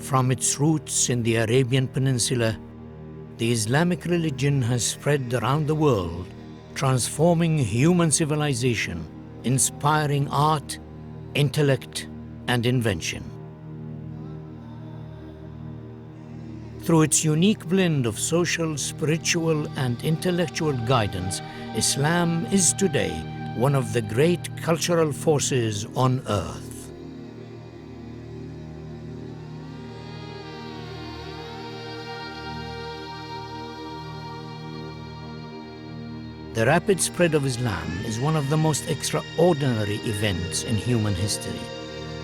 From its roots in the Arabian Peninsula, the Islamic religion has spread around the world, transforming human civilization, inspiring art, intellect, and invention. Through its unique blend of social, spiritual, and intellectual guidance, Islam is today one of the great cultural forces on earth. The rapid spread of Islam is one of the most extraordinary events in human history.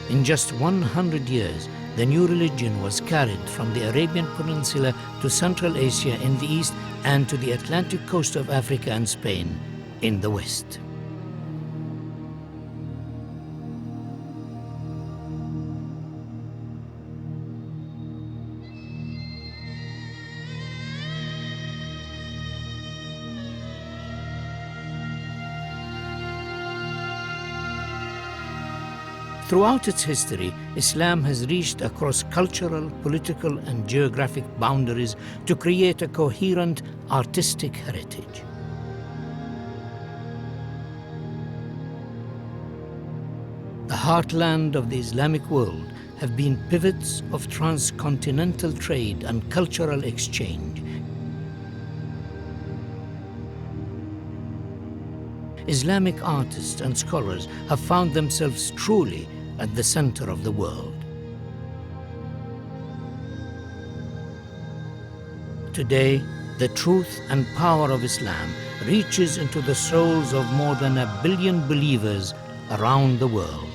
In just 100 years, the new religion was carried from the Arabian Peninsula to Central Asia in the east and to the Atlantic coast of Africa and Spain in the west. Throughout its history, Islam has reached across cultural, political, and geographic boundaries to create a coherent artistic heritage. The heartland of the Islamic world have been pivots of transcontinental trade and cultural exchange. Islamic artists and scholars have found themselves truly at the center of the world. Today, the truth and power of Islam reaches into the souls of more than 1 billion believers around the world.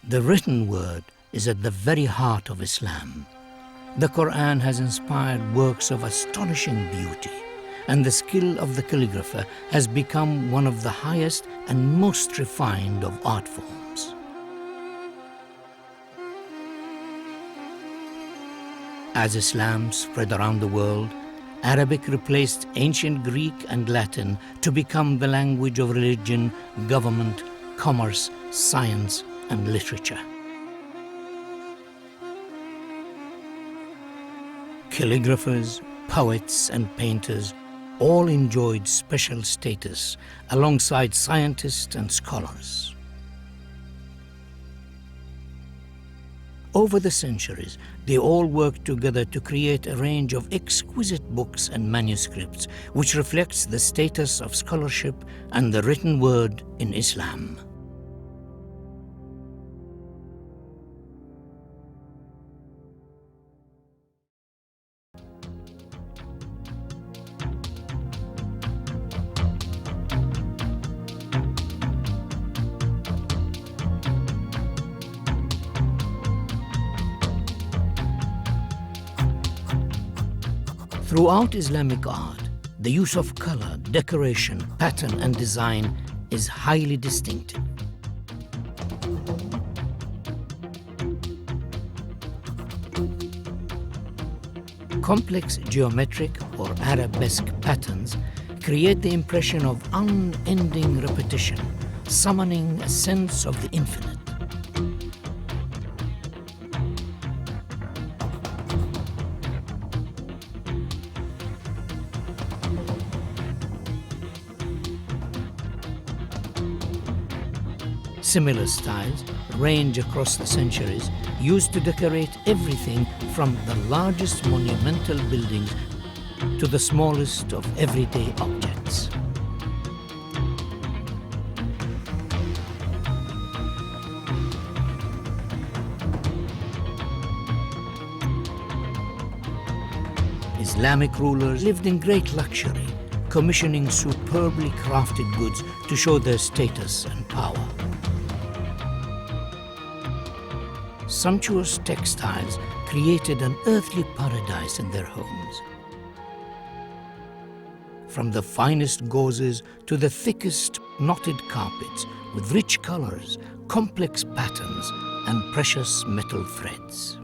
The written word is at the very heart of Islam. The Quran has inspired works of astonishing beauty, and the skill of the calligrapher has become one of the highest and most refined of art forms. As Islam spread around the world, Arabic replaced ancient Greek and Latin to become the language of religion, government, commerce, science, and literature. Calligraphers, poets, and painters all enjoyed special status alongside scientists and scholars. Over the centuries, they all worked together to create a range of exquisite books and manuscripts which reflects the status of scholarship and the written word in Islam. Throughout Islamic art, the use of color, decoration, pattern, and design is highly distinctive. Complex geometric or arabesque patterns create the impression of unending repetition, summoning a sense of the infinite. Similar styles range across the centuries, used to decorate everything from the largest monumental buildings to the smallest of everyday objects. Islamic rulers lived in great luxury, commissioning superbly crafted goods to show their status and power. Sumptuous textiles created an earthly paradise in their homes. From the finest gauzes to the thickest knotted carpets with rich colors, complex patterns, and precious metal threads.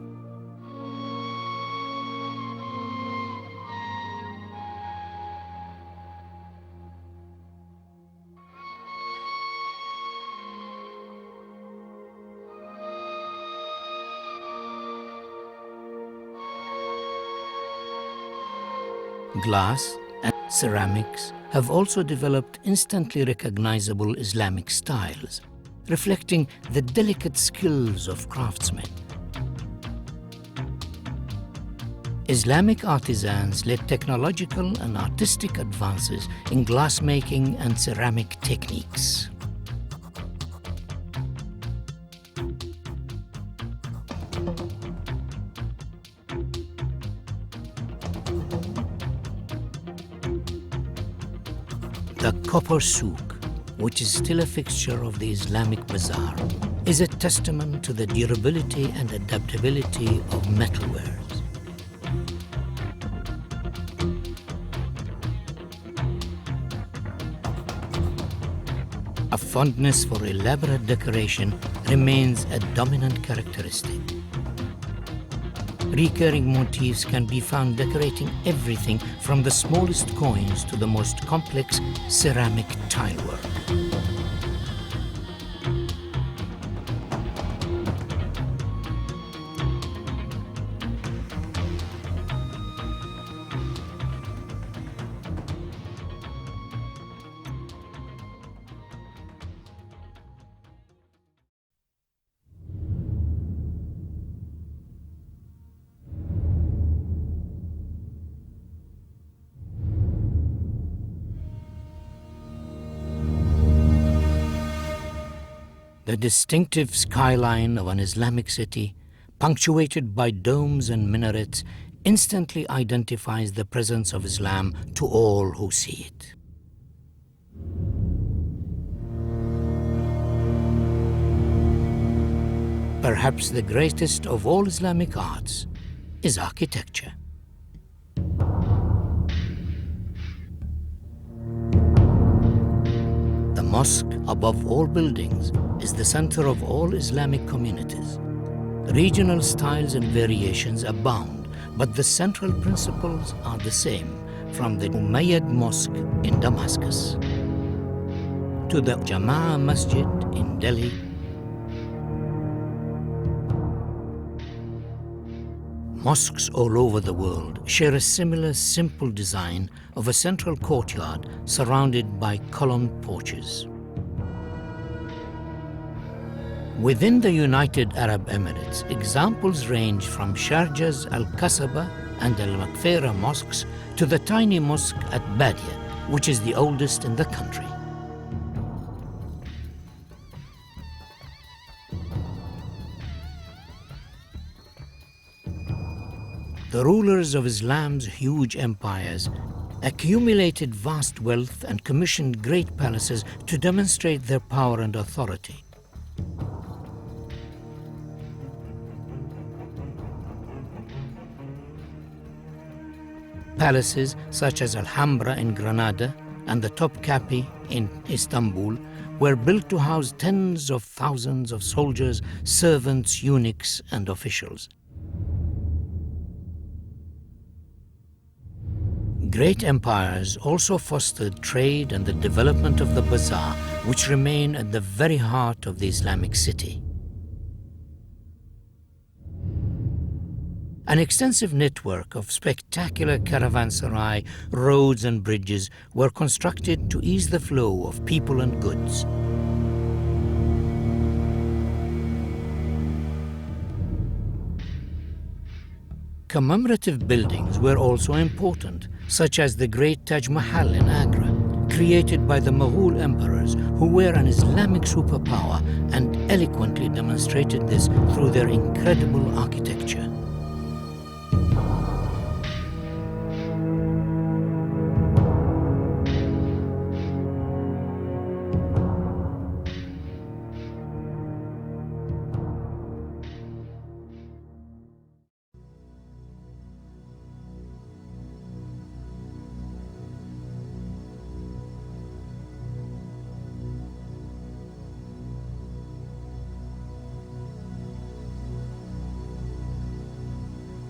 Glass and ceramics have also developed instantly recognizable Islamic styles, reflecting the delicate skills of craftsmen. Islamic artisans led technological and artistic advances in glassmaking and ceramic techniques. The copper souk, which is still a fixture of the Islamic bazaar, is a testament to the durability and adaptability of metalwares. A fondness for elaborate decoration remains a dominant characteristic. Recurring motifs can be found decorating everything from the smallest coins to the most complex ceramic tilework. The distinctive skyline of an Islamic city, punctuated by domes and minarets, instantly identifies the presence of Islam to all who see it. Perhaps the greatest of all Islamic arts is architecture. The mosque, above all buildings, is the center of all Islamic communities. Regional styles and variations abound, but the central principles are the same, from the Umayyad Mosque in Damascus to the Jama'ah Masjid in Delhi, mosques all over the world share a similar simple design of a central courtyard surrounded by columned porches. Within the United Arab Emirates, examples range from Sharjah's Al-Qasaba and Al-Makfera mosques to the tiny mosque at Badia, which is the oldest in the country. The rulers of Islam's huge empires accumulated vast wealth and commissioned great palaces to demonstrate their power and authority. Palaces such as Alhambra in Granada and the Topkapi in Istanbul were built to house tens of thousands of soldiers, servants, eunuchs, and officials. Great empires also fostered trade and the development of the bazaar, which remain at the very heart of the Islamic city. An extensive network of spectacular caravanserai, roads and bridges were constructed to ease the flow of people and goods. Commemorative buildings were also important, such as the great Taj Mahal in Agra, created by the Mughal emperors who were an Islamic superpower and eloquently demonstrated this through their incredible architecture.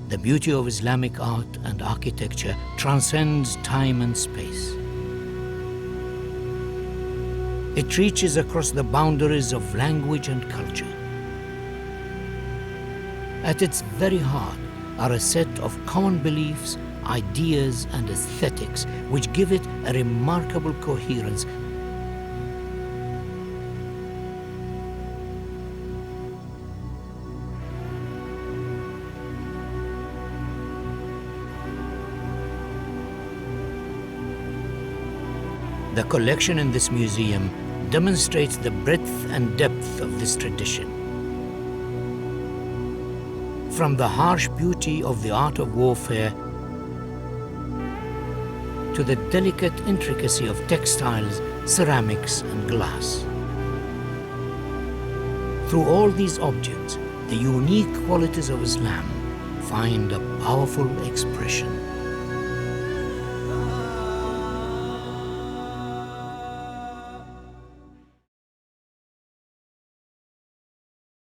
The beauty of Islamic art and architecture transcends time and space. It reaches across the boundaries of language and culture. At its very heart are a set of common beliefs, ideas, and aesthetics which give it a remarkable coherence. The collection in this museum demonstrates the breadth and depth of this tradition. From the harsh beauty of the art of warfare to the delicate intricacy of textiles, ceramics, and glass. Through all these objects, the unique qualities of Islam find a powerful expression.